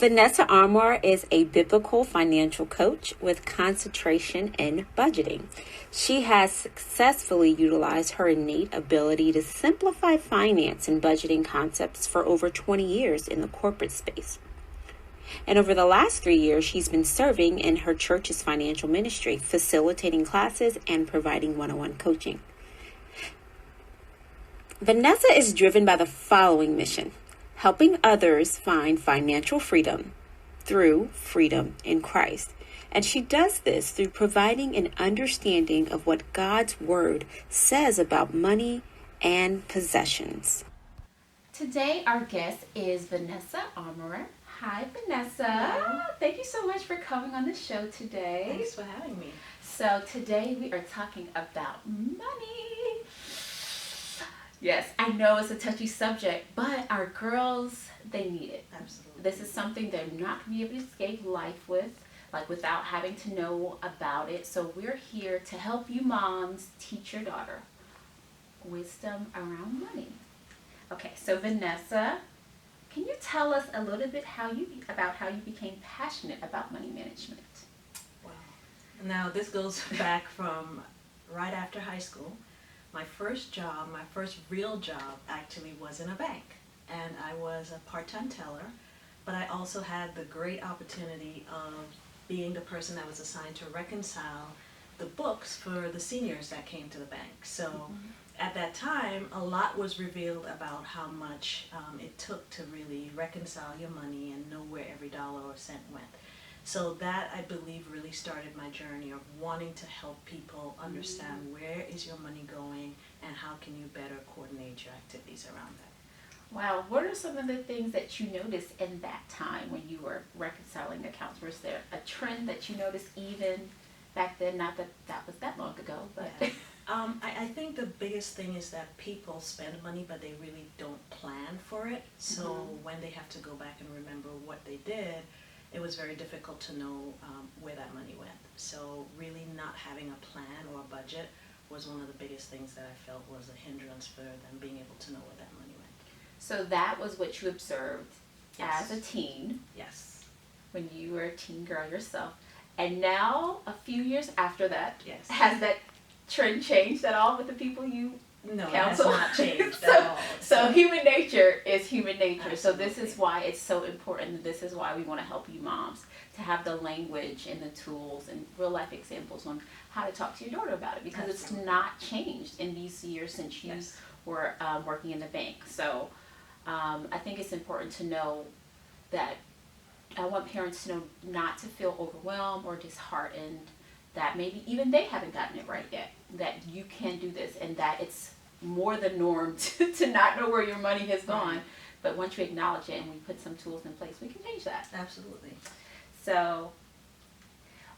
Vanessa Armorer is a biblical financial coach with concentration in budgeting. She has successfully utilized her innate ability to simplify finance and budgeting concepts for over 20 years in the corporate space. And over the last 3 years, she's been serving in her church's financial ministry, facilitating classes and providing one-on-one coaching. Vanessa is driven by the following mission: helping others find financial freedom through freedom in Christ. And she does this through providing an understanding of what God's Word says about money and possessions. Today, our guest is Vanessa Armorer. Hi, Vanessa. Hello. Thank you so much for coming on the show today. Thanks for having me. So today we are talking about money. Yes, I know it's a touchy subject, but our girls, they need it. Absolutely. This is something they're not going to be able to escape life with, like without having to know about it. So we're here to help you moms teach your daughter wisdom around money. Okay, so Vanessa, can you tell us a little bit about how you became passionate about money management? Wow. Now this goes back from right after high school. My first job, my first real job actually was in a bank. And I was a part-time teller, but I also had the great opportunity of being the person that was assigned to reconcile the books for the seniors that came to the bank. So at that time, a lot was revealed about how much it took to really reconcile your money and know where every dollar or cent went. So that, I believe, really started my journey of wanting to help people understand where is your money going and how can you better coordinate your activities around that. Wow, what are some of the things that you noticed in that time when you were reconciling accounts? Was there a trend that you noticed even back then? Not that that was that long ago, but... Yeah. I think the biggest thing is that people spend money, but they really don't plan for it. So when they have to go back and remember what they did, it was very difficult to know where that money went. So really not having a plan or a budget was one of the biggest things that I felt was a hindrance for them being able to know where that money went. So that was what you observed Yes. as a teen, Yes. when you were a teen girl yourself. And now, a few years after that, Yes. has that trend changed at all with the people you No, it has counsel? not changed So- at all. So human nature is human nature. So this Absolutely. is why it's so important. This is why we want to help you moms to have the language and the tools and real life examples on how to talk to your daughter about it, because Absolutely. it's not changed in these years since you Yes. were working in the bank. So I think it's important to know that I want parents to know not to feel overwhelmed or disheartened that maybe even they haven't gotten it right yet, that you can do this and that it's more the norm to not know where your money has gone. Right. But once you acknowledge it and we put some tools in place, we can change that. Absolutely. So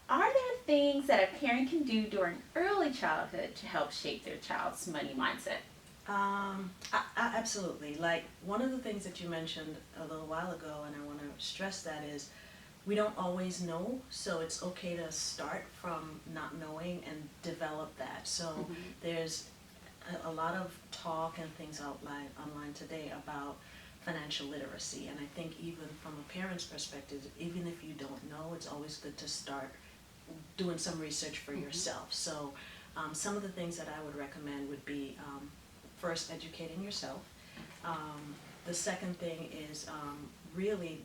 are there things that a parent can do during early childhood to help shape their child's money mindset? Absolutely. Like one of the things that you mentioned a little while ago, and I want to stress that, is we don't always know, so it's okay to start from not knowing and develop that. So there's a lot of talk and things online today about financial literacy, and I think even from a parent's perspective, even if you don't know, it's always good to start doing some research for yourself. So some of the things that I would recommend would be first educating yourself. The second thing is really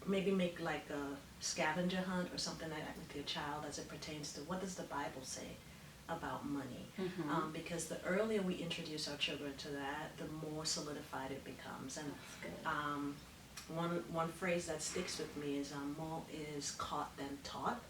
maybe make like a scavenger hunt or something like that with your child as it pertains to what does the Bible say about money. Because the earlier we introduce our children to that, the more solidified it becomes. And one phrase that sticks with me is more is caught than taught.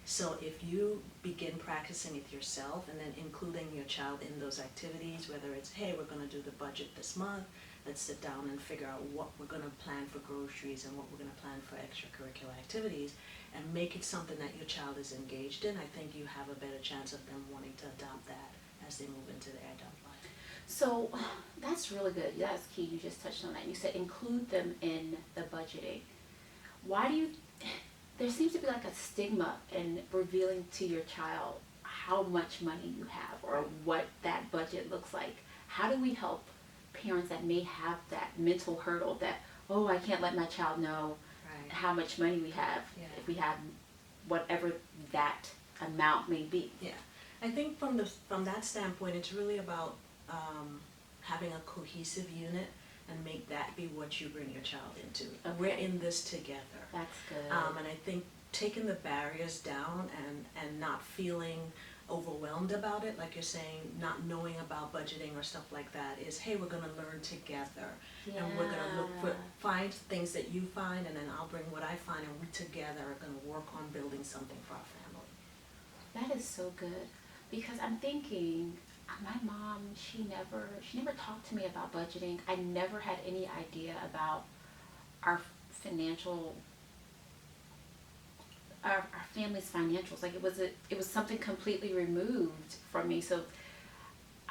So if you begin practicing it yourself and then including your child in those activities, whether it's, hey, we're going to do the budget this month, let's sit down and figure out what we're going to plan for groceries and what we're going to plan for extracurricular activities, and make it something that your child is engaged in, I think you have a better chance of them wanting to adopt that as they move into their adult life. So that's really good. That's key. You just touched on that. You said include them in the budgeting. Why do you... There seems to be like a stigma in revealing to your child how much money you have or what that budget looks like. How do we help parents that may have that mental hurdle that, oh, I can't let my child know how much money we have, if we have whatever that amount may be. Yeah, I think from that standpoint, it's really about having a cohesive unit and make that be what you bring your child into. Okay. We're in this together. That's good. And I think taking the barriers down and not feeling overwhelmed about it, like you're saying, not knowing about budgeting or stuff like that, is, hey, we're gonna learn together. And we're gonna find things that you find, and then I'll bring what I find, and we together are gonna work on building something for our family. That is so good, because I'm thinking, my mom, she never talked to me about budgeting. I never had any idea about our family's financials. Like, it was something completely removed from me. So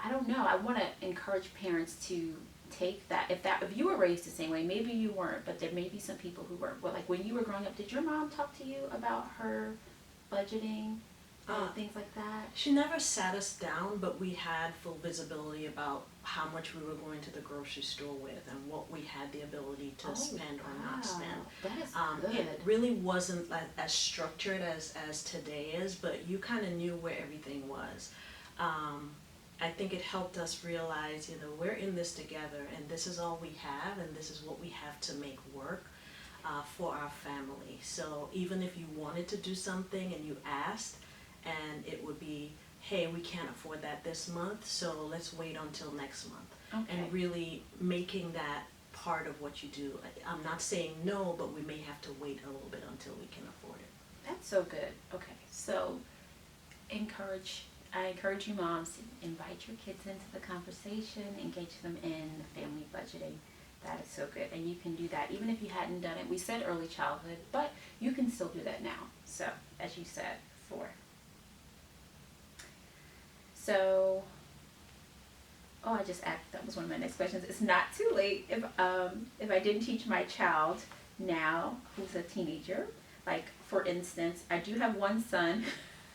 I don't know. I want to encourage parents to take that. If you were raised the same way, maybe you weren't, but there may be some people who were. Well, like when you were growing up, did your mom talk to you about her budgeting? Things like that? She never sat us down, but we had full visibility about how much we were going to the grocery store with and what we had the ability to spend or not spend. That is good. It really wasn't as structured as today is, but you kind of knew where everything was. I think it helped us realize, we're in this together, and this is all we have, and this is what we have to make work for our family. So even if you wanted to do something and you asked, and it would be, hey, we can't afford that this month, so let's wait until next month. Okay. And really making that part of what you do. I'm not saying no, but we may have to wait a little bit until we can afford it. That's so good. Okay, so I encourage you moms to invite your kids into the conversation, engage them in family budgeting. That is so good. And you can do that even if you hadn't done it. We said early childhood, but you can still do that now. So, as you said, 4. So, I just asked, that was one of my next questions. It's not too late if I didn't teach my child now, who's a teenager. Like, for instance, I do have one son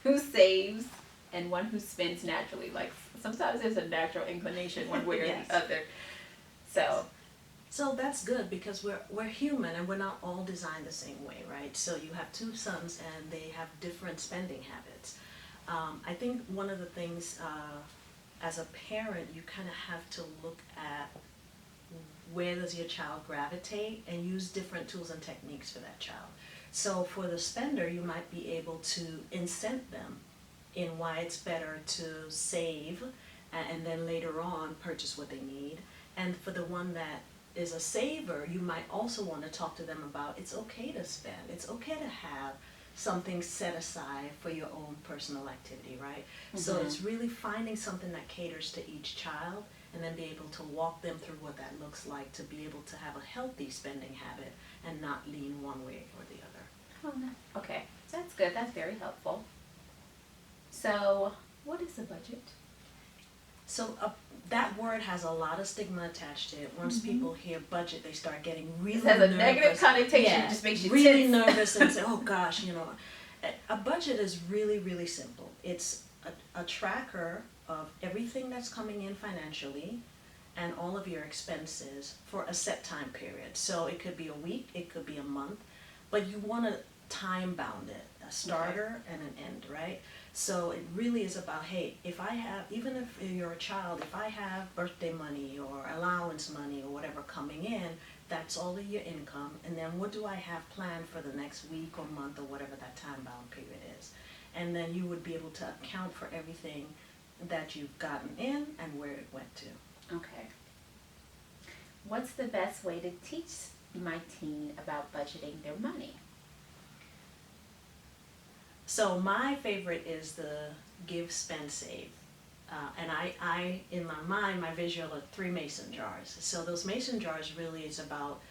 who saves and one who spends naturally. Like, sometimes there's a natural inclination one way or the other. So that's good, because we're human and we're not all designed the same way, right? So you have 2 sons and they have different spending habits. I think one of the things as a parent, you kind of have to look at where does your child gravitate and use different tools and techniques for that child. So for the spender, you might be able to incent them in why it's better to save and then later on purchase what they need. And for the one that is a saver, you might also want to talk to them about it's okay to spend. It's okay to have something set aside for your own personal activity, right? Mm-hmm. So it's really finding something that caters to each child, and then be able to walk them through what that looks like to be able to have a healthy spending habit and not lean one way or the other. Oh, no. Okay, that's good. That's very helpful. So, what is a budget? So that word has a lot of stigma attached to it. Once people hear budget, they start getting really nervous. It has a negative connotation. Yeah, It just makes you really tense. nervous and say, oh gosh, A budget is really, really simple. It's a tracker of everything that's coming in financially and all of your expenses for a set time period. So it could be a week, it could be a month, but you want to time bound it, a starter and an end, right? So it really is about, hey, if I have, even if you're a child, if I have birthday money or allowance money or whatever coming in, that's all of your income. And then what do I have planned for the next week or month or whatever that time bound period is? And then you would be able to account for everything that you've gotten in and where it went to. Okay. What's the best way to teach my teen about budgeting their money? So my favorite is the give, spend, save. And I, in my mind, my visual are 3 mason jars. So those mason jars really is about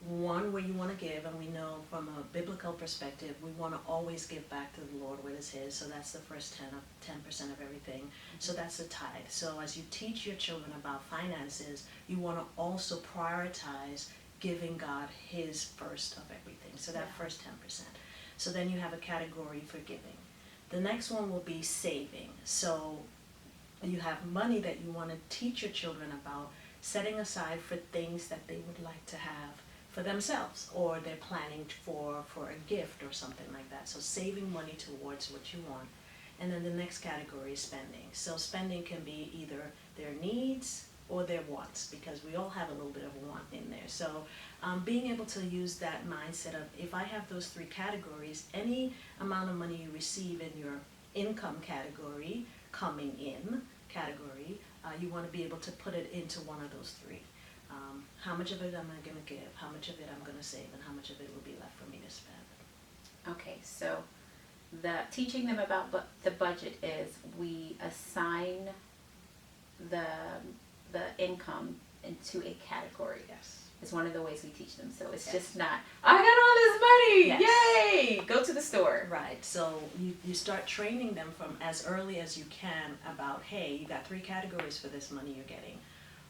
one, where you want to give, and we know from a biblical perspective, we want to always give back to the Lord what is His. So that's the first 10% of everything. So that's the tithe. So as you teach your children about finances, you want to also prioritize giving God His first of everything. So that first 10%. So then you have a category for giving. The next one will be saving. So you have money that you want to teach your children about setting aside for things that they would like to have for themselves, or they're planning for a gift or something like that. So saving money towards what you want. And then the next category is spending. So spending can be either their needs or their wants, because we all have a little bit of want in there. So being able to use that mindset of, if I have those three categories, any amount of money you receive in your income category, coming in category, you want to be able to put it into one of those three. How much of it am I going to give, how much of it I'm going to save, and how much of it will be left for me to spend. Okay, so teaching them about the budget is we assign the income into a category. Yes. It's one of the ways we teach them. So it's Yes. just not, I got all this money, Yes. yay, go to the store. Right, so you start training them from as early as you can about, hey, you got three categories for this money you're getting.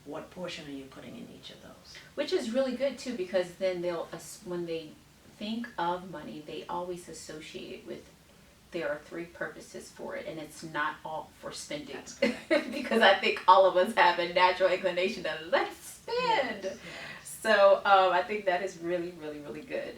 What portion are you putting in each of those? Which is really good too, because then when they think of money, they always associate it with, there are three purposes for it, and it's not all for spending. That's correct. Because I think all of us have a natural inclination to let's spend. Yes. So I think that is really, really, really good.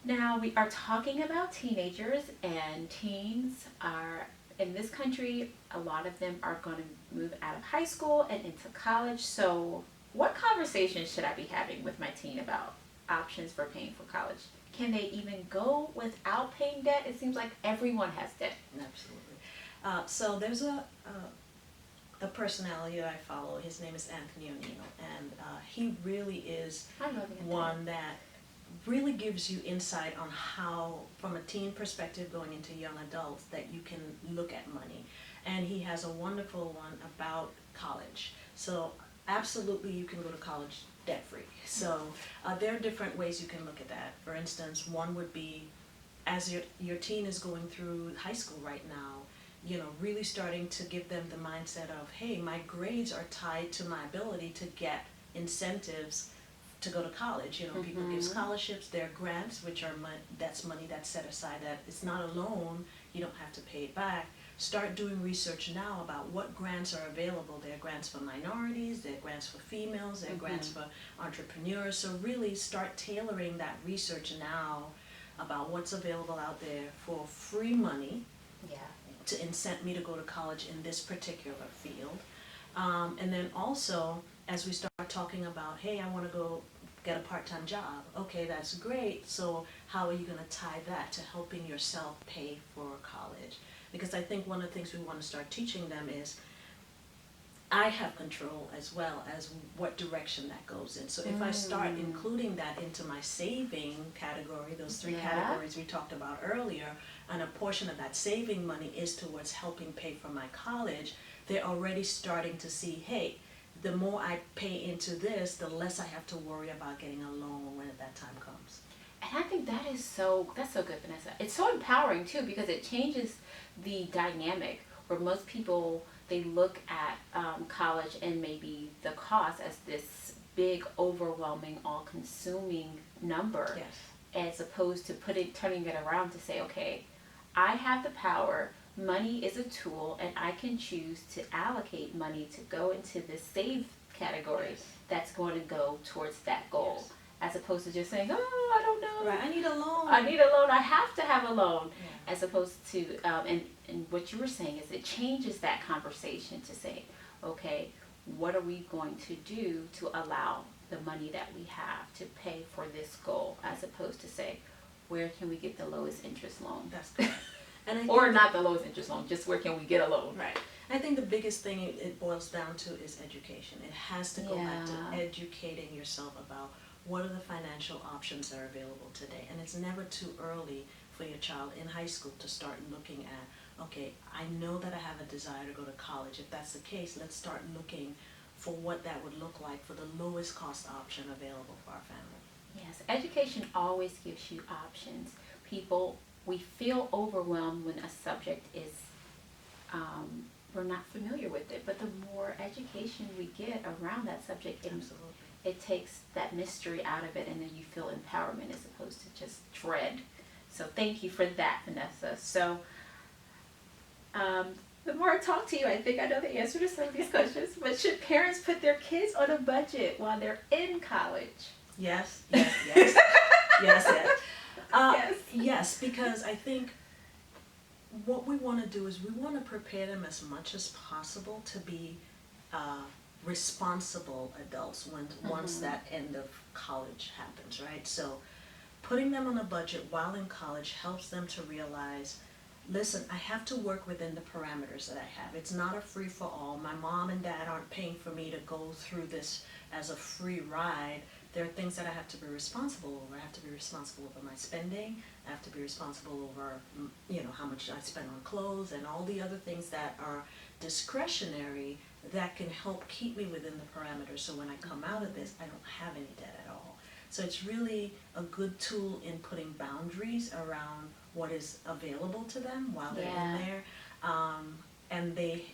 Now we are talking about teenagers, and teens are, in this country, a lot of them are going to move out of high school and into college. So what conversations should I be having with my teen about options for paying for college? Can they even go without paying debt? It seems like everyone has debt. Absolutely. So there's a personality that I follow. His name is Anthony ONeal, and he really is I love Anthony. one that really gives you insight on how, from a teen perspective going into young adults, that you can look at money. And he has a wonderful one about college. So absolutely you can go to college debt-free. So there are different ways you can look at that. For instance, one would be, as your teen is going through high school right now, you know, really starting to give them the mindset of, hey, my grades are tied to my ability to get incentives to go to college. You know, people give scholarships, there are grants, which are that's money that's set aside, that it's not a loan, you don't have to pay it back. Start doing research now about what grants are available. There are grants for minorities, there are grants for females, there are grants for entrepreneurs. So really start tailoring that research now about what's available out there for free money, Yeah. to incent me to go to college in this particular field. And then also, as we start talking about, hey, I want to go get a part-time job. Okay, that's great. So how are you going to tie that to helping yourself pay for college? Because I think one of the things we want to start teaching them is, I have control as well as what direction that goes in. So if I start including that into my saving category, those three categories we talked about earlier, and a portion of that saving money is towards helping pay for my college, they're already starting to see, hey, the more I pay into this, the less I have to worry about getting a loan when that time comes. And I think that's so good, Vanessa. It's so empowering too, because it changes the dynamic where most people, they look at college and maybe the cost as this big, overwhelming, all-consuming number, Yes. as opposed to turning it around to say, okay, I have the power. Money is a tool, and I can choose to allocate money to go into this save category that's going to go towards that goal, as opposed to just saying, oh, I don't know. Right, I need a loan. I need a loan. I have to have a loan. Yeah. As opposed to, and what you were saying is it changes that conversation to say, okay, what are we going to do to allow the money that we have to pay for this goal, as opposed to say, where can we get the lowest interest loan? That's correct. And I think Or not the lowest interest loan, just where can we get a loan? Right. I think the biggest thing it boils down to is education. It has to go back to educating yourself about what are the financial options that are available today. And it's never too early for your child in high school to start looking at, okay, I know that I have a desire to go to college. If that's the case, let's start looking for what that would look like for the lowest cost option available for our family. Yes, education always gives you options. We feel overwhelmed when a subject is, we're not familiar with it, but the more education we get around that subject, it takes that mystery out of it, and then you feel empowerment as opposed to just dread. So thank you for that, Vanessa. So the more I talk to you, I think I know the answer to some of these questions, but should parents put their kids on a budget while they're in college? Yes, yes, yes, yes, yes. Yes. Yes, because I think what we want to do is we want to prepare them as much as possible to be uh, responsible adults when once that end of college happens, right? So putting them on a budget while in college helps them to realize, listen, I have to work within the parameters that I have. It's not a free for all. My mom and dad aren't paying for me to go through this as a free ride. There are things that I have to be responsible over. I have to be responsible over my spending. I have to be responsible over, how much I spend on clothes and all the other things that are discretionary that can help keep me within the parameters. So when I come out of this, I don't have any debt at all. So it's really a good tool in putting boundaries around what is available to them while they're in there. And they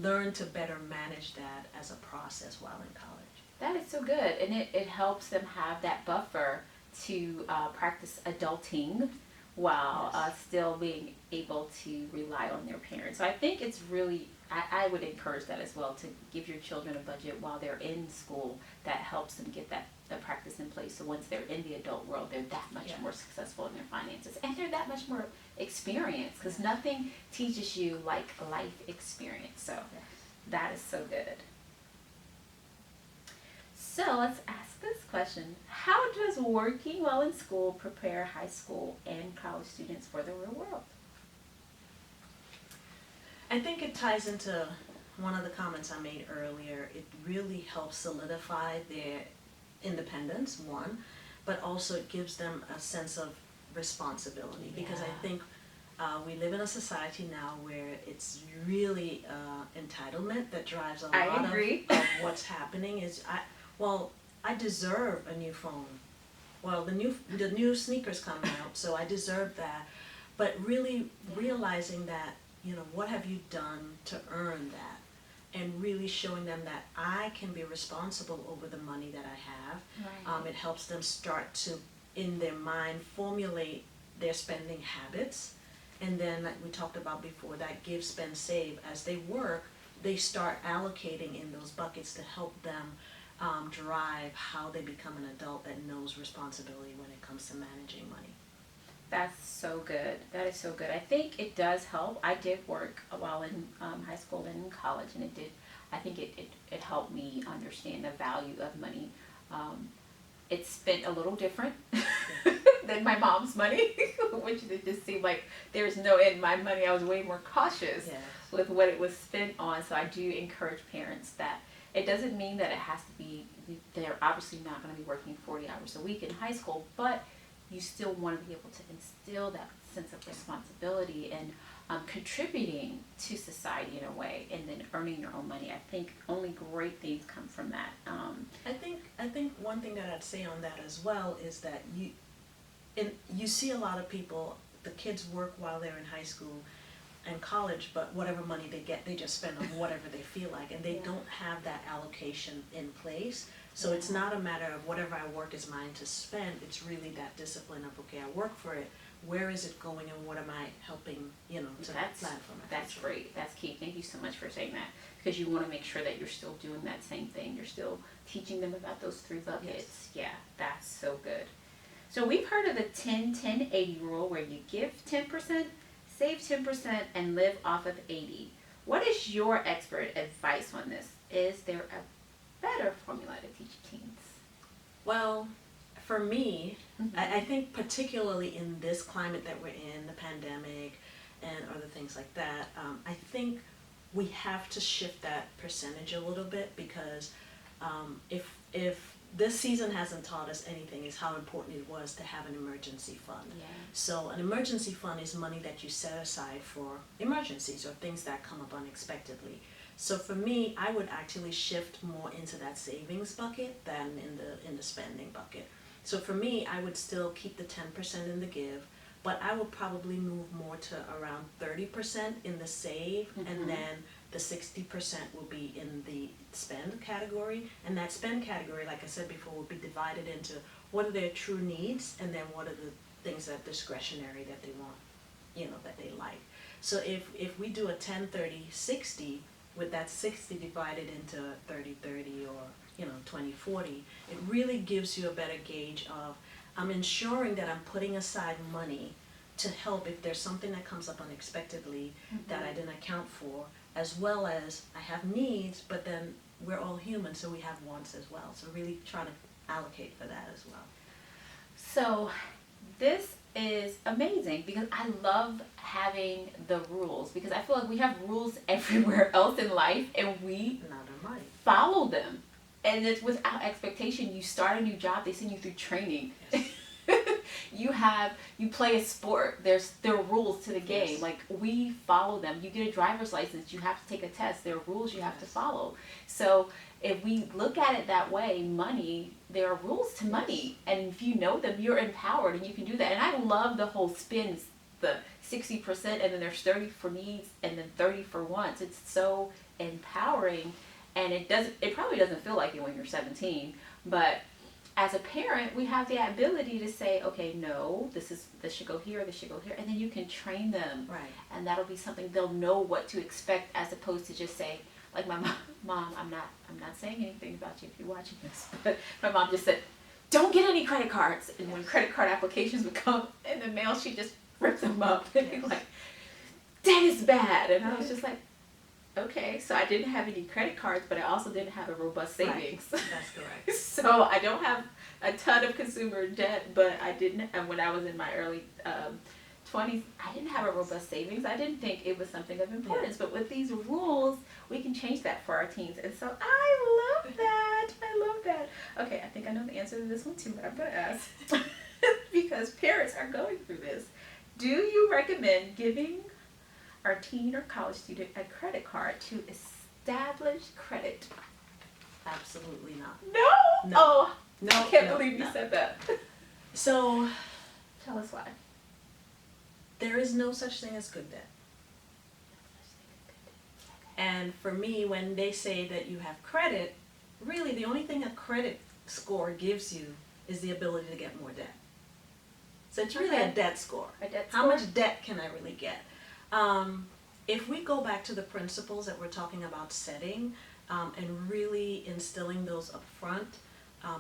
learn to better manage that as a process while in college. That is so good, and it helps them have that buffer to practice adulting while still being able to rely on their parents. So I think it's really, I would encourage that as well, to give your children a budget while they're in school. That helps them get the practice in place, so once they're in the adult world, they're that much more successful in their finances, and they're that much more experienced, because nothing teaches you like life experience. So that is so good. So let's ask this question. How does working while in school prepare high school and college students for the real world? I think it ties into one of the comments I made earlier. It really helps solidify their independence, one, but also it gives them a sense of responsibility, because I think we live in a society now where it's really entitlement that drives a lot of what's happening. I deserve a new phone. Well, the new sneakers coming out, so I deserve that. But really realizing that, what have you done to earn that? And really showing them that I can be responsible over the money that I have. It helps them start to, in their mind, formulate their spending habits. And then, like we talked about before, that give, spend, save. As they work, they start allocating in those buckets to help them drive how they become an adult that knows responsibility when it comes to managing money. That's so good. That is so good. I think it does help. I did work while in high school and in college, and I think it helped me understand the value of money. It's spent a little different than my mom's money, which it just seemed like there was no end. My money, I was way more cautious with what it was spent on. So I do encourage parents that it doesn't mean that it has to be, they're obviously not going to be working 40 hours a week in high school, but you still want to be able to instill that sense of responsibility and contributing to society in a way, and then earning your own money. I think only great things come from that. I think one thing that I'd say on that as well is that you see a lot of people, the kids work while they're in high school and college, but whatever money they get, they just spend on whatever they feel like, and they don't have that allocation in place. So it's not a matter of whatever I work is mine to spend. It's really that discipline of, okay, I work for it. Where is it going, and what am I helping, to plan for my That's future? great. That's key. Thank you so much for saying that, because you want to make sure that you're still doing that same thing. You're still teaching them about those 3 buckets. Yeah, that's so good. So we've heard of the 10-10-80 rule, where you give 10%, save 10%, and live off of 80. What is your expert advice on this? Is there a better formula to teach teens? Well, for me, I think particularly in this climate that we're in, the pandemic and other things like that, I think we have to shift that percentage a little bit, because if this season hasn't taught us anything, is how important it was to have an emergency fund. So an emergency fund is money that you set aside for emergencies or things that come up unexpectedly. So for me, I would actually shift more into that savings bucket than in the spending bucket. So for me, I would still keep the 10% in the give, but I would probably move more to around 30% in the save, and then the 60% will be in the spend category. And that spend category, like I said before, will be divided into what are their true needs, and then what are the things that are discretionary that they want, that they like. So if we do a 10-30-60, with that 60 divided into 30-30 or 2040, it really gives you a better gauge of, I'm ensuring that I'm putting aside money to help if there's something that comes up unexpectedly that I didn't account for, as well as I have needs, but then we're all human, so we have wants as well. So really trying to allocate for that as well. So this is amazing because I love having the rules, because I feel like we have rules everywhere else in life and we Not our money. follow them. And it's without expectation. You start a new job, they send you through training. Yes. You play a sport, there are rules to the game. Yes. Like, we follow them. You get a driver's license, you have to take a test, there are rules you have to follow. So if we look at it that way, money, there are rules to money, and if you know them, you're empowered and you can do that. And I love the whole spins, the 60%, and then there's 30 for needs and then 30 for wants. It's so empowering, and it probably doesn't feel like it when you're 17, but as a parent, we have the ability to say, okay, no, this should go here, this should go here, and then you can train them. Right. And that'll be something they'll know what to expect, as opposed to just say, like my mom, I'm not saying anything about you if you're watching this, but my mom just said, don't get any credit cards. And when credit card applications would come in the mail, she just ripped them up and be like, that is bad. And I was just like, okay, so I didn't have any credit cards, but I also didn't have a robust savings. Right. That's correct. So I don't have a ton of consumer debt, but I didn't, and when I was in my early 20s, I didn't have a robust savings. I didn't think it was something of importance, but with these rules, we can change that for our teens. And so I love that. I love that. Okay, I think I know the answer to this one too, but I'm going to ask, because parents are going through this. Do you recommend giving our teen or college student a credit card to establish credit? Absolutely not. No? No. Oh, No. I can't no, believe you no. said that. So Tell us why. there is no such thing as good debt. And for me, when they say that you have credit, really the only thing a credit score gives you is the ability to get more debt. So it's really Okay. a debt score. A debt How score? much debt can I really get? If we go back to the principles that we're talking about setting, and really instilling those up front,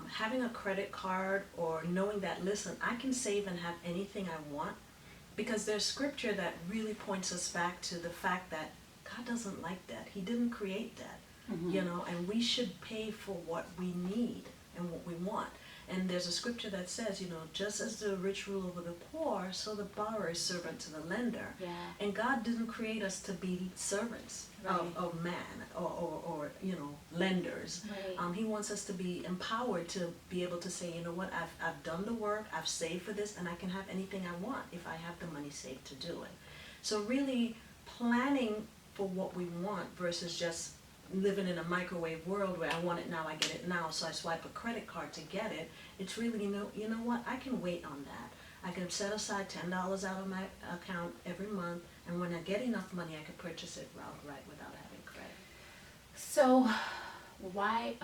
having a credit card or knowing that, listen, I can save and have anything I want, because there's scripture that really points us back to the fact that God doesn't like that. He didn't create that, and we should pay for what we need and what we want. And there's a scripture that says, just as the rich rule over the poor, so the borrower is servant to the lender. Yeah. And God didn't create us to be servants of man or lenders. Right. He wants us to be empowered to be able to say, you know what, I've done the work, I've saved for this, and I can have anything I want if I have the money saved to do it. So really planning for what we want versus just living in a microwave world where I want it now, I get it now, so I swipe a credit card to get it. It's really, you know what, I can wait on that. I can set aside $10 out of my account every month, and when I get enough money, I can purchase it outright without having credit. So why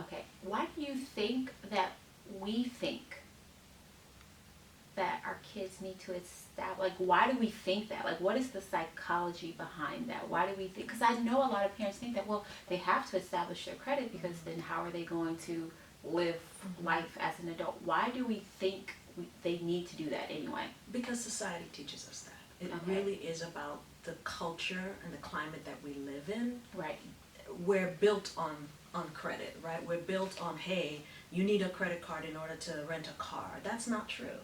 do you think that we think that our kids need to establish, like, why do we think that? Like, what is the psychology behind that? Why do we think, because I know a lot of parents think that, well, they have to establish their credit because then how are they going to live life as an adult? Why do we think they need to do that anyway? Because society teaches us that. It Okay. really is about the culture and the climate that we live in. Right. We're built on credit, right? We're built on, hey, you need a credit card in order to rent a car. That's not true.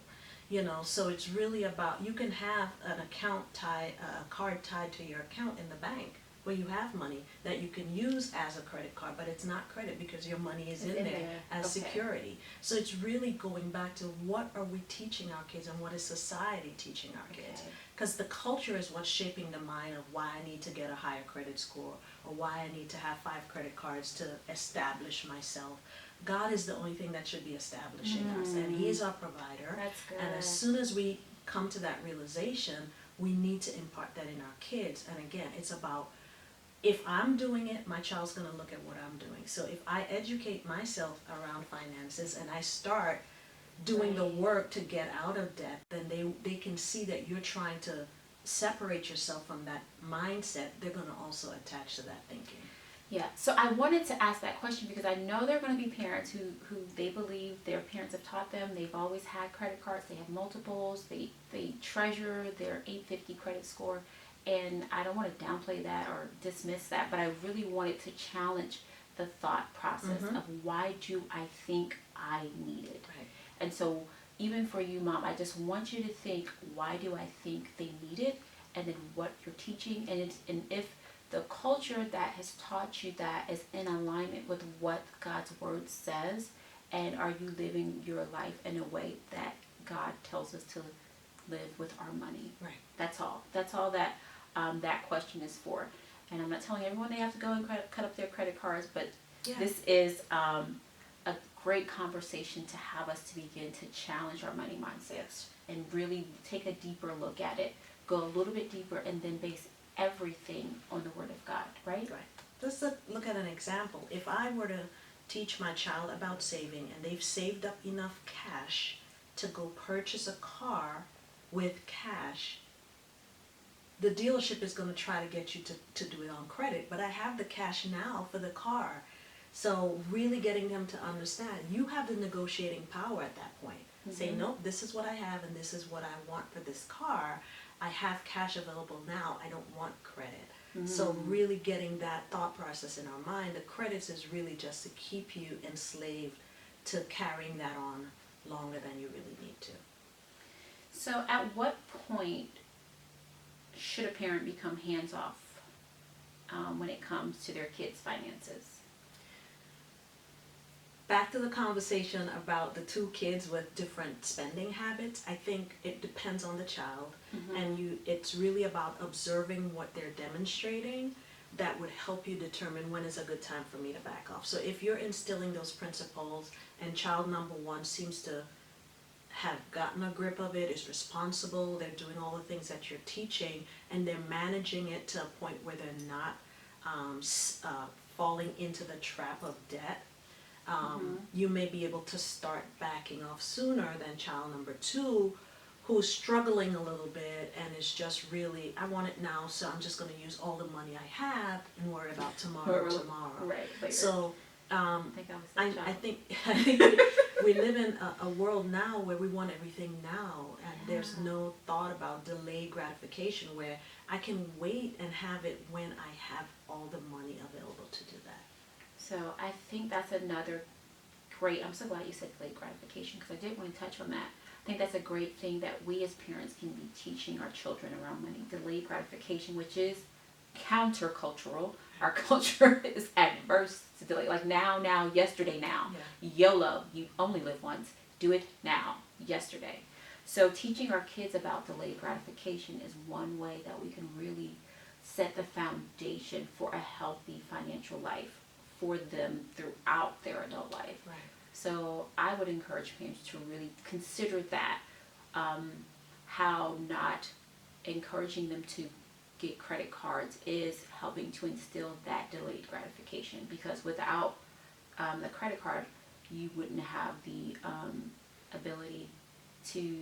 So it's really about, you can have an a card tied to your account in the bank where you have money that you can use as a credit card, but it's not credit because your money is in there as Okay. security. So it's really going back to, what are we teaching our kids and what is society teaching our kids? Okay. Because the culture is what's shaping the mind of why I need to get a higher credit score or why I need to have 5 credit cards to establish myself. God is the only thing that should be establishing us, and He is our provider. That's good. And as soon as we come to that realization, we need to impart that in our kids. And again, it's about, if I'm doing it, my child's going to look at what I'm doing. So if I educate myself around finances and I start doing the work to get out of debt, then they can see that you're trying to separate yourself from that mindset. They're going to also attach to that thinking. Yeah, so I wanted to ask that question because I know there are going to be parents who they believe their parents have taught them, they've always had credit cards, they have multiples, they treasure their 850 credit score, and I don't want to downplay that or dismiss that, but I really wanted to challenge the thought process of why do I think I need it? Right. And so even for you, Mom, I just want you to think, why do I think they need it? And then what you're teaching, and if the culture that has taught you that is in alignment with what God's word says, and are you living your life in a way that God tells us to live with our money? Right. That's all. That's all that that question is for. And I'm not telling everyone they have to go and cut up their credit cards, but this is a great conversation to have us to begin to challenge our money mindsets and really take a deeper look at it, go a little bit deeper, and then base everything on the Word of God, right? Right. Let's look at an example. If I were to teach my child about saving and they've saved up enough cash to go purchase a car with cash, the dealership is going to try to get you to do it on credit, but I have the cash now for the car. So really getting them to understand, you have the negotiating power at that point. Say, nope, this is what I have and this is what I want for this car. I have cash available now, I don't want credit. So really getting that thought process in our mind, the credits is really just to keep you enslaved to carrying that on longer than you really need to. So at what point should a parent become hands-off when it comes to their kids' finances? Back to the conversation about the two kids with different spending habits, I think it depends on the child, and it's really about observing what they're demonstrating that would help you determine when is a good time for me to back off. So if you're instilling those principles and child number one seems to have gotten a grip of it, is responsible, they're doing all the things that you're teaching, and they're managing it to a point where they're not falling into the trap of debt, you may be able to start backing off sooner than child number two, who's struggling a little bit and is just really, I want it now, so I'm just going to use all the money I have and worry about tomorrow. Right. Later. So I think I think we live in a world now where we want everything now, and there's no thought about delayed gratification where I can wait and have it when I have all the money available to do that. So I think that's another great, I'm so glad you said delayed gratification because I did want to touch on that. I think that's a great thing that we as parents can be teaching our children around money. Delayed gratification, which is countercultural. Our culture is adverse to delay. Like now, yesterday, now. Yeah. YOLO, you only live once. Do it now, yesterday. So teaching our kids about delayed gratification is one way that we can really set the foundation for a healthy financial life for them throughout their adult life. Right. So I would encourage parents to really consider that, how not encouraging them to get credit cards is helping to instill that delayed gratification, because without the credit card, you wouldn't have the ability to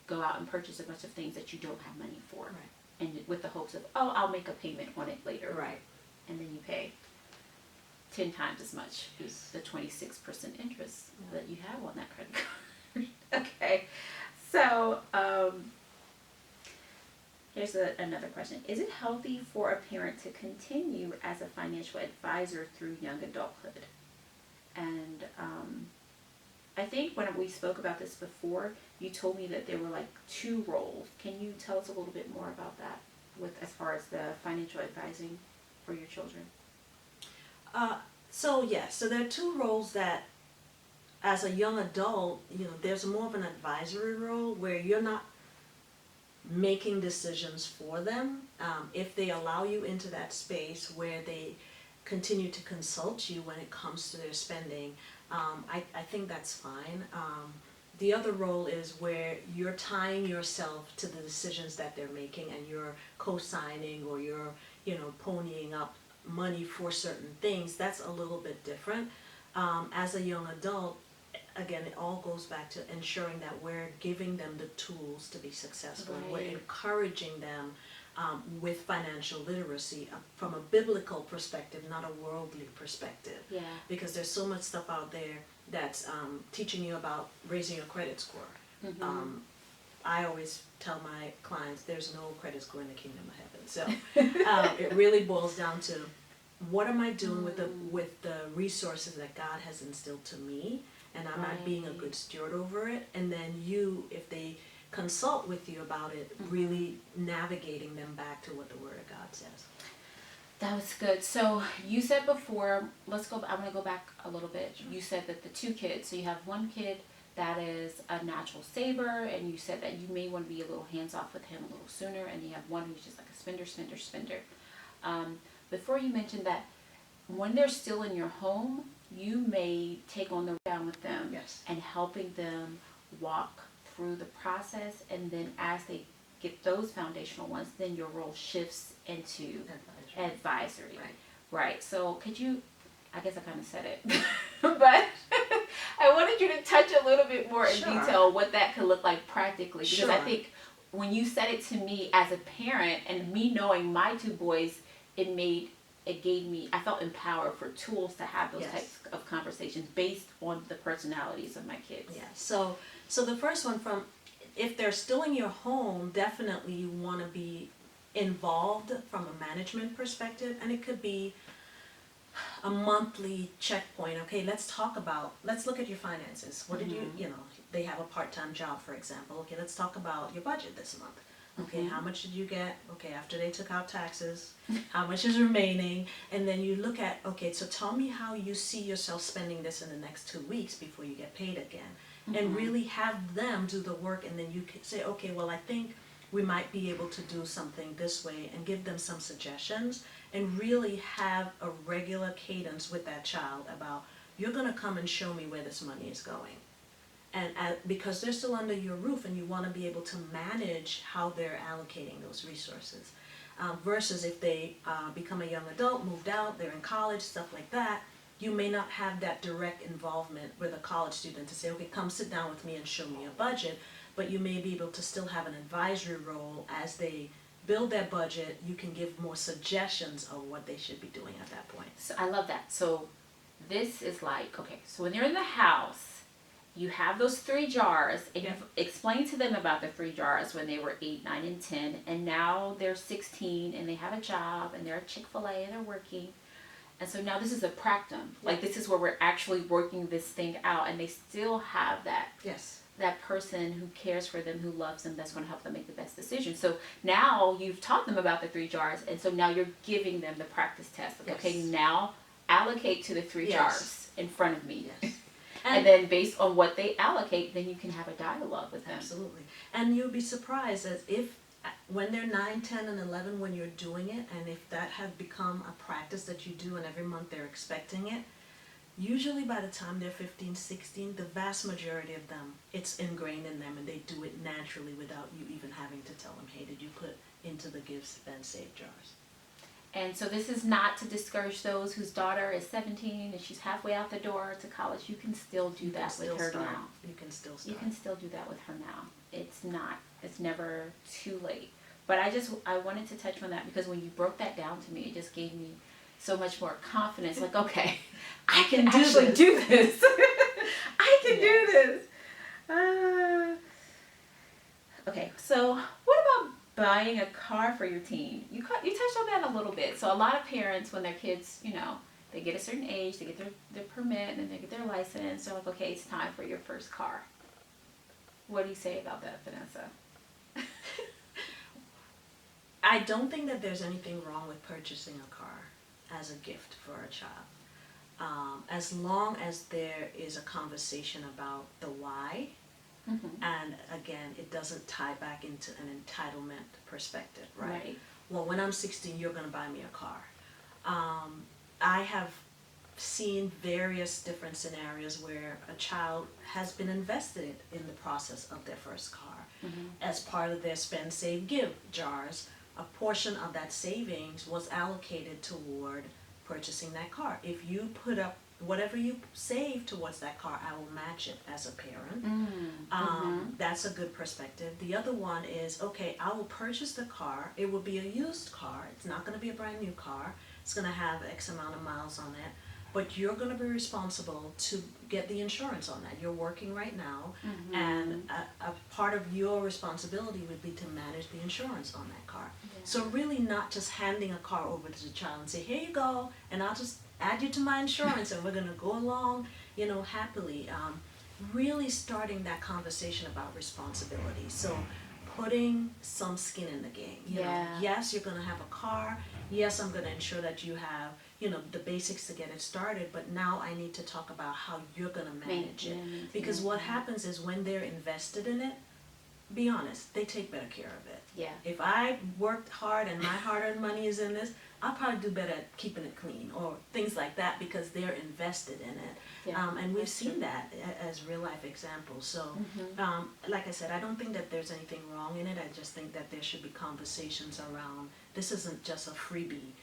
go out and purchase a bunch of things that you don't have money for. Right. And with the hopes of, oh, I'll make a payment on it later. Right. And then you pay 10 times as much as the 26% interest that you have on that credit card. Okay. So, here's another question. Is it healthy for a parent to continue as a financial advisor through young adulthood? And I think when we spoke about this before, you told me that there were like two roles. Can you tell us a little bit more about that with as far as the financial advising for your children? So there are two roles that, as a young adult, there's more of an advisory role where you're not making decisions for them. If they allow you into that space where they continue to consult you when it comes to their spending, I think that's fine. The other role is where you're tying yourself to the decisions that they're making and you're co-signing or you're, ponying up money for certain things. That's a little bit different. As a young adult, again, it all goes back to ensuring that we're giving them the tools to be successful. Right. We're encouraging them with financial literacy from a biblical perspective, not a worldly perspective. Yeah. Because there's so much stuff out there that's teaching you about raising your credit score. I always tell my clients there's no credit score in the kingdom of heaven. So it really boils down to what am I doing with the resources that God has instilled to me, and am I being a good steward over it? And then if they consult with you about it, really navigating them back to what the Word of God says. That was good. So you said before, I want to go back a little bit. You said that the two kids, so you have one kid that is a natural saver, and you said that you may want to be a little hands-off with him a little sooner, and you have one who's just like a spender. Before you mentioned that when they're still in your home, you may take on the down with them. Yes. And helping them walk through the process, and then as they get those foundational ones, then your role shifts into advisory. Right. So could you, I guess I kind of said it, but I wanted you to touch a little bit more in detail what that could look like practically, because I think when you said it to me as a parent, and me knowing my two boys, I felt empowered for tools to have those types of conversations based on the personalities of my kids. Yeah. So the first one, if they're still in your home, definitely you want to be involved from a management perspective, and it could be a monthly checkpoint. Okay, let's look at your finances. What did they have a part-time job, for example. Okay, let's talk about your budget this month. Okay, how much did you get? Okay, after they took out taxes, how much is remaining? And then you look at, okay, so tell me how you see yourself spending this in the next 2 weeks before you get paid again. And really have them do the work, and then you can say, okay, well, I think we might be able to do something this way, and give them some suggestions, and really have a regular cadence with that child about, you're going to come and show me where this money is going. And because they're still under your roof, and you want to be able to manage how they're allocating those resources. Versus if they become a young adult, moved out, they're in college, stuff like that, you may not have that direct involvement with a college student to say, okay, come sit down with me and show me a budget, but you may be able to still have an advisory role as they build their budget. You can give more suggestions of what they should be doing at that point. So I love that. So this is like, okay, so when they're in the house, you have those 3 jars, and you've explained to them about the 3 jars when they were 8, 9, and 10, and now they're 16, and they have a job, and they're at Chick-fil-A, and they're working. And so now this is a practicum. Like, this is where we're actually working this thing out, and they still have that that person who cares for them, who loves them, that's going to help them make the best decision. So now you've taught them about the 3 jars, and so now you're giving them the practice test. Like, okay, now allocate to the 3 jars in front of me. And then based on what they allocate, then you can have a dialogue with them. Absolutely. And you'll be surprised as when they're 9, 10, and 11, when you're doing it, and if that has become a practice that you do and every month they're expecting it, usually by the time they're 15, 16, the vast majority of them, it's ingrained in them, and they do it naturally without you even having to tell them, hey, did you put into the give, spend, save jars? And so this is not to discourage those whose daughter is 17 and she's halfway out the door to college. You can still do that with her now. You can still start. You can still do that with her now. It's never too late. But I wanted to touch on that because when you broke that down to me, it just gave me so much more confidence. Like, okay, I can actually do this. I can do this. Okay, so what about buying a car for your teen? You touched on that a little bit. So a lot of parents, when their kids, they get a certain age, they get their permit, and then they get their license, they're like, okay, it's time for your first car. What do you say about that, Vanessa? I don't think that there's anything wrong with purchasing a car as a gift for a child. As long as there is a conversation about the why. And again, it doesn't tie back into an entitlement perspective, right? Well, when I'm 16, you're going to buy me a car. I have seen various different scenarios where a child has been invested in the process of their first car. As part of their spend, save, give jars, a portion of that savings was allocated toward purchasing that car. If you put up whatever you save towards that car, I will match it as a parent. That's a good perspective. The other one is, okay, I will purchase the car. It will be a used car. It's not going to be a brand new car. It's going to have X amount of miles on it. But you're going to be responsible to get the insurance on that. You're working right now, and a part of your responsibility would be to manage the insurance on that car. So really not just handing a car over to the child and say, here you go, and I'll just add you to my insurance and we're going to go along, happily. Really starting that conversation about responsibility. So putting some skin in the game. You know, yes, you're going to have a car. Yes, I'm going to ensure that you have, the basics to get it started, but now I need to talk about how you're going to manage it. Because what happens is when they're invested in it, be honest, they take better care of it. Yeah. If I worked hard and my hard-earned money is in this, I'll probably do better at keeping it clean or things like that because they're invested in it. Yeah, And we've seen that as real-life examples. So, like I said, I don't think that there's anything wrong in it. I just think that there should be conversations around, this isn't just a freebie.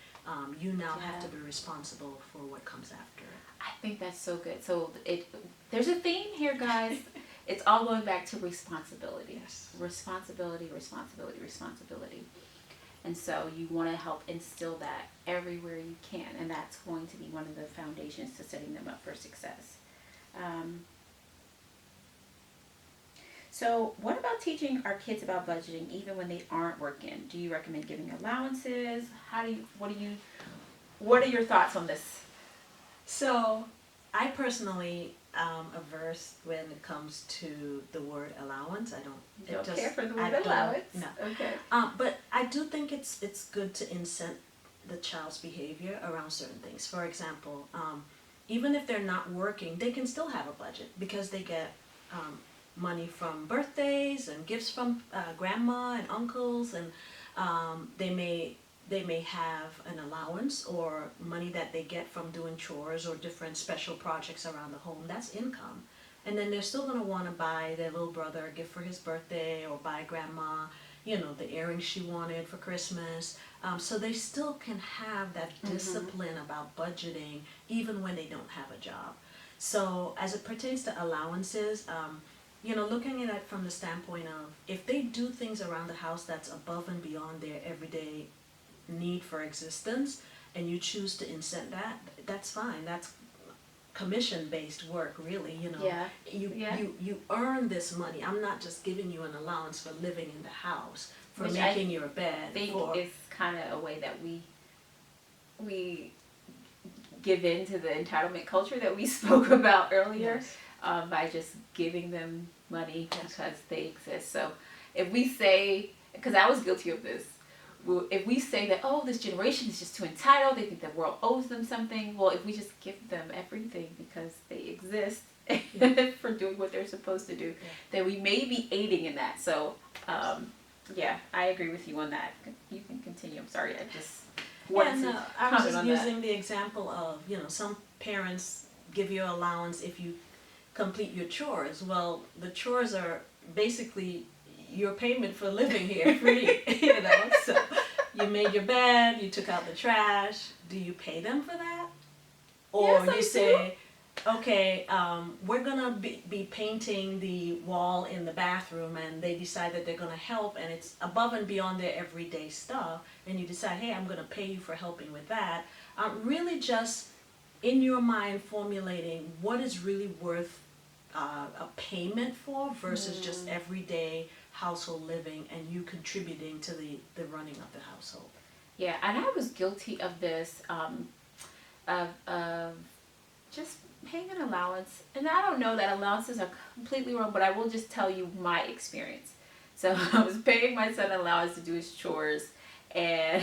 You now have to be responsible for what comes after it. I think that's so good. So there's a theme here, guys. It's all going back to responsibility. Yes. Responsibility, responsibility, responsibility. And so you want to help instill that everywhere you can. And that's going to be one of the foundations to setting them up for success. So what about teaching our kids about budgeting even when they aren't working? Do you recommend giving allowances? What are your thoughts on this? So, I personally averse when it comes to the word allowance. I don't care for the word allowance? No. Okay. But I do think it's good to incent the child's behavior around certain things. For example, even if they're not working, they can still have a budget because they get money from birthdays and gifts from grandma and uncles, and they may have an allowance or money that they get from doing chores or different special projects around the home. That's income. And then they're still going to want to buy their little brother a gift for his birthday or buy grandma, the earrings she wanted for Christmas. So they still can have that discipline about budgeting even when they don't have a job. So as it pertains to allowances, looking at it from the standpoint of if they do things around the house that's above and beyond their everyday need for existence, and you choose to incent that, that's fine. That's commission-based work, really. You earn this money. I'm not just giving you an allowance for living in the house, for making your bed. I think it's kind of a way that we give in to the entitlement culture that we spoke about earlier. Yes. By just giving them money because they exist. So if we say, because I was guilty of this, if we say that, oh, this generation is just too entitled, they think the world owes them something, well, if we just give them everything because they exist for doing what they're supposed to do, then we may be aiding in that. So, I agree with you on that. You can continue. I'm sorry, I just wanted to I was comment just on using the example of, some parents give you allowance if you complete your chores. Well, the chores are basically your payment for living here free, so you made your bed, you took out the trash. Do you pay them for that? Or Yes, you say, okay, we're gonna be painting the wall in the bathroom, and they decide that they're gonna help, and it's above and beyond their everyday stuff, and you decide, hey, I'm gonna pay you for helping with that. Really just in your mind formulating what is really worth a payment for versus just everyday household living and you contributing to the running of the household. Yeah, and I was guilty of this, of just paying an allowance. And I don't know that allowances are completely wrong, but I will just tell you my experience. So I was paying my son an allowance to do his chores, and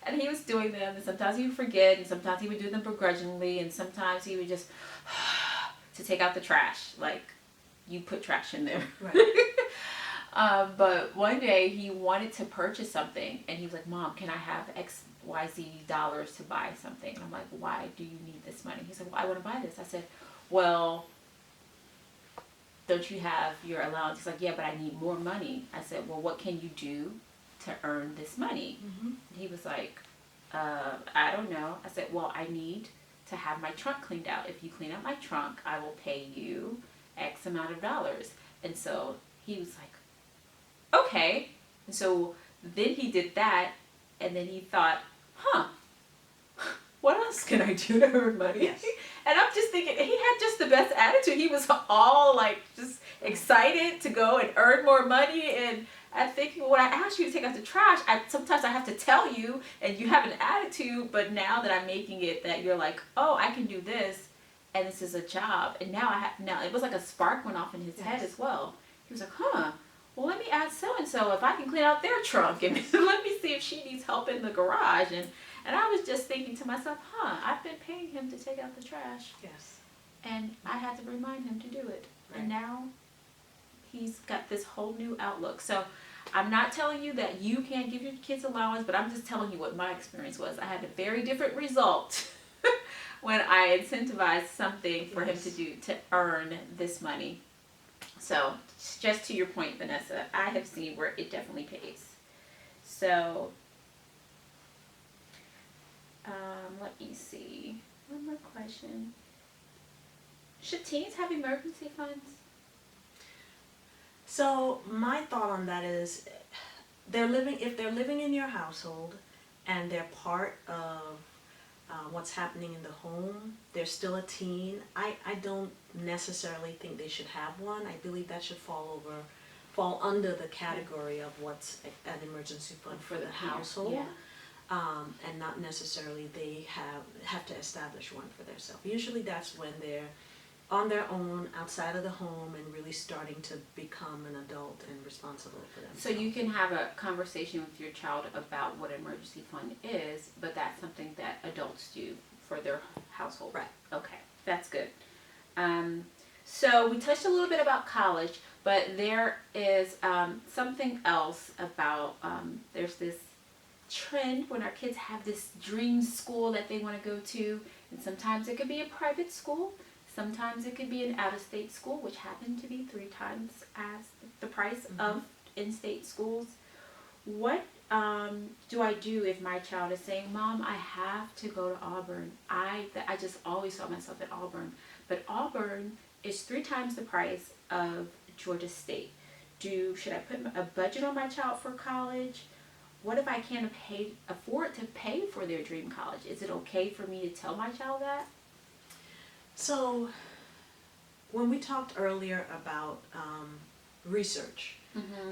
and he was doing them, and sometimes he would forget, and sometimes he would do them begrudgingly, and sometimes he would just to take out the trash, like you put trash in there. Right. But one day he wanted to purchase something, and he was like, Mom, can I have XYZ dollars to buy something? And I'm like, why do you need this money? He said, well, I want to buy this. I said, well, don't you have your allowance? He's like, yeah, but I need more money. I said, well, what can you do to earn this money? Mm-hmm. He was like, I don't know. I said, well, I need to have my trunk cleaned out. If you clean out my trunk, I will pay you X amount of dollars. And so he was like, okay. And so then he did that, and then he thought, what else can I do to earn money? Yes. And I'm just thinking, he had just the best attitude. He was all like just excited to go and earn more money. And I'm thinking, when I ask you to take out the trash, sometimes I have to tell you, and you have an attitude. But now that I'm making it that you're like, oh, I can do this, and this is a job. And now now it was like a spark went off in his head as well. He was like, well, let me ask so-and-so if I can clean out their trunk, and let me see if she needs help in the garage. And I was just thinking to myself, I've been paying him to take out the trash. Yes. And I had to remind him to do it. Right. And now he's got this whole new outlook. So I'm not telling you that you can't give your kids allowance, but I'm just telling you what my experience was. I had a very different result when I incentivized something for him to do, to earn this money. So just to your point, Vanessa, I have seen where it definitely pays. So let me see. One more question. Should teens have emergency funds? So my thought on that is, if they're living in your household and they're part of what's happening in the home, they're still a teen, I don't necessarily think they should have one. I believe that should fall under the category of what's an emergency fund for the household. Yeah. And not necessarily they have to establish one for themselves. Usually that's when they're on their own, outside of the home, and really starting to become an adult and responsible for themselves. So you can have a conversation with your child about what an emergency fund is, but that's something that adults do for their household. Right. Okay, that's good. So we touched a little bit about college, but there is something else about, there's this trend when our kids have this dream school that they want to go to, and sometimes it could be a private school, sometimes it could be an out-of-state school, which happen to be 3 times as the price of in-state schools. What do I do if my child is saying, Mom, I have to go to Auburn? I just always saw myself at Auburn, but Auburn is 3 times the price of Georgia State. Should I put a budget on my child for college? What if I can't afford to pay for their dream college? Is it okay for me to tell my child that? So, when we talked earlier about research,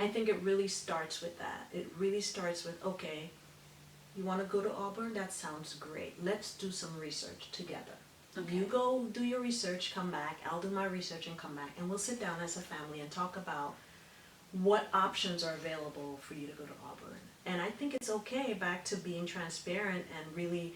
I think it really starts with that. It really starts with, okay, you want to go to Auburn? That sounds great. Let's do some research together. Okay. You go do your research, come back, I'll do my research and come back, and we'll sit down as a family and talk about what options are available for you to go to Auburn. And I think it's okay, back to being transparent and really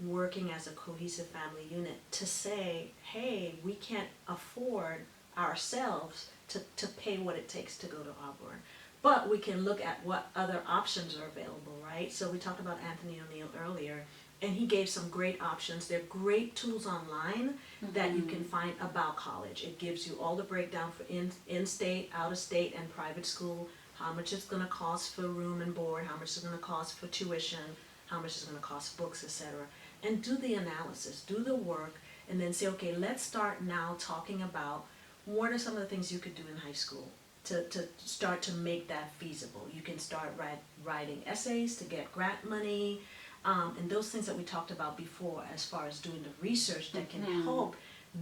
working as a cohesive family unit, to say, hey, we can't afford ourselves to pay what it takes to go to Auburn. But we can look at what other options are available, right? So we talked about Anthony ONeal earlier, and he gave some great options. There are great tools online that you can find about college. It gives you all the breakdown for in-state, out-of-state, and private school, how much it's going to cost for room and board, how much it's going to cost for tuition, how much it's going to cost books, etc. And do the analysis, do the work, and then say, okay, let's start now talking about what are some of the things you could do in high school to start to make that feasible. You can start writing essays to get grant money, and those things that we talked about before as far as doing the research that can help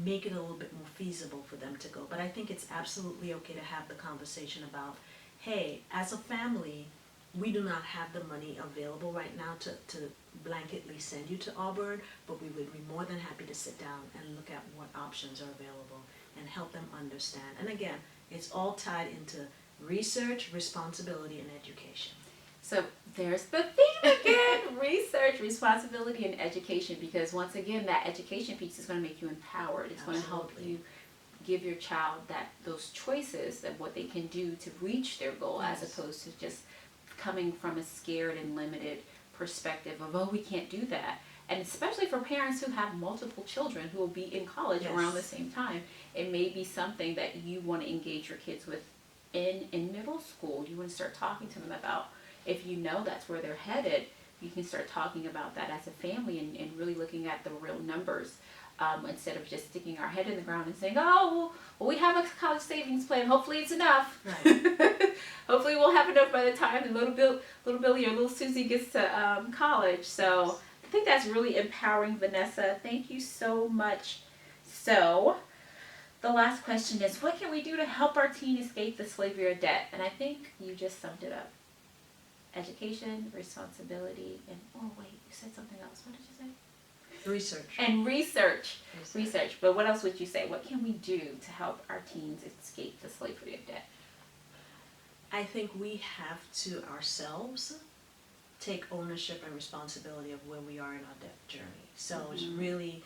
make it a little bit more feasible for them to go. But I think it's absolutely okay to have the conversation about, hey, as a family, we do not have the money available right now to blanketly send you to Auburn, but we would be more than happy to sit down and look at what options are available and help them understand. And again, it's all tied into research, responsibility, and education. So there's the theme again, research, responsibility, and education, because once again, that education piece is going to make you empowered. It's going to help you give your child those choices of what they can do to reach their goal, as opposed to just coming from a scared and limited perspective of, oh, we can't do that. And especially for parents who have multiple children who will be in college around the same time, it may be something that you want to engage your kids with in middle school. You want to start talking to them about, if you know that's where they're headed, you can start talking about that as a family and really looking at the real numbers. Instead of just sticking our head in the ground and saying, oh, well, we have a college savings plan. Hopefully it's enough. Right. Hopefully we'll have enough by the time the little Billy or little Susie gets to college. So I think that's really empowering, Vanessa. Thank you so much. So the last question is, what can we do to help our teen escape the slavery of debt? And I think you just summed it up. Education, responsibility, and oh wait, you said something else. What did you say? Research. And research. But what else would you say? What can we do to help our teens escape the slavery of debt? I think we have to ourselves take ownership and responsibility of where we are in our debt journey. So it's really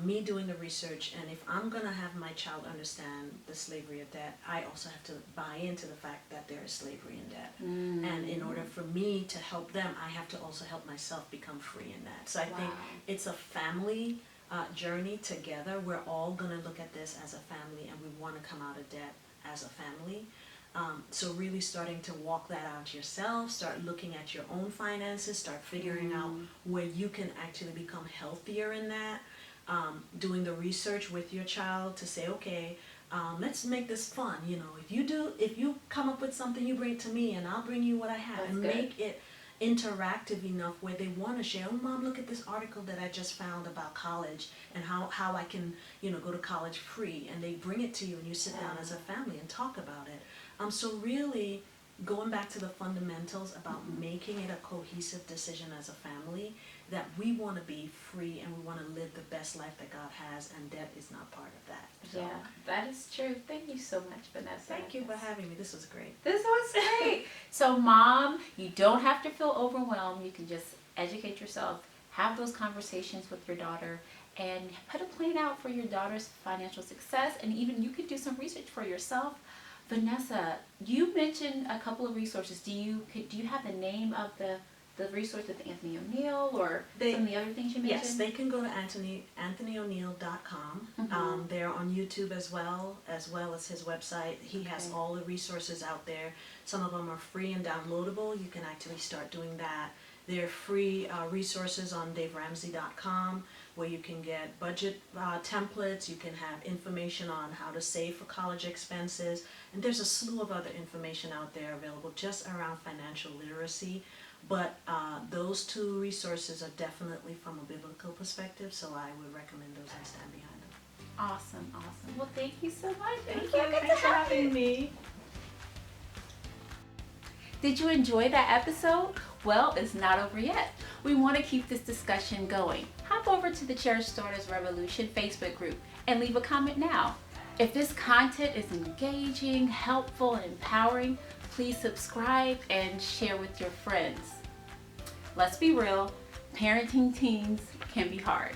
me doing the research, and if I'm going to have my child understand the slavery of debt, I also have to buy into the fact that there is slavery in debt. And in order for me to help them, I have to also help myself become free in that. So I think it's a family journey together. We're all going to look at this as a family, and we want to come out of debt as a family. So really starting to walk that out yourself, start looking at your own finances, start figuring out where you can actually become healthier in that. Doing the research with your child to say, okay, let's make this fun. You know, if you come up with something, you bring it to me, and I'll bring you what I have. That's and good. Make it interactive enough where they want to share. Oh, Mom, look at this article that I just found about college and how I can, go to college free. And they bring it to you, and you sit down as a family and talk about it. So really going back to the fundamentals about making it a cohesive decision as a family, that we want to be free and we want to live the best life that God has, and debt is not part of that. So, Yeah, that is true. Thank you so much, Vanessa. thank you for having me. This was great. This was great. So, Mom, you don't have to feel overwhelmed. You can just educate yourself, have those conversations with your daughter, and put a plan out for your daughter's financial success. And even you could do some research for yourself. Vanessa, you mentioned a couple of resources. Do you have the name of the resource with Anthony ONeal or some of the other things you mentioned? Yes, they can go to anthonyoneal.com. They're on YouTube as well as his website. He has all the resources out there. Some of them are free and downloadable. You can actually start doing that. There are free resources on daveramsey.com where you can get budget templates. You can have information on how to save for college expenses. And there's a slew of other information out there available just around financial literacy. But those two resources are definitely from a biblical perspective, so I would recommend those and stand behind them. Awesome. Well, thank you so much. Thank you. Thanks for having me. Did you enjoy that episode? Well, it's not over yet. We want to keep this discussion going. Hop over to the Cherished Daughters Revolution Facebook group and leave a comment now. If this content is engaging, helpful, and empowering, please subscribe and share with your friends. Let's be real, parenting teens can be hard,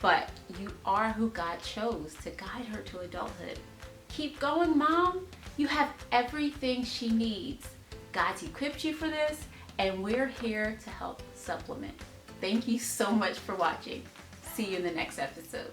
but you are who God chose to guide her to adulthood. Keep going, Mom. You have everything she needs. God's equipped you for this, and we're here to help supplement. Thank you so much for watching. See you in the next episode.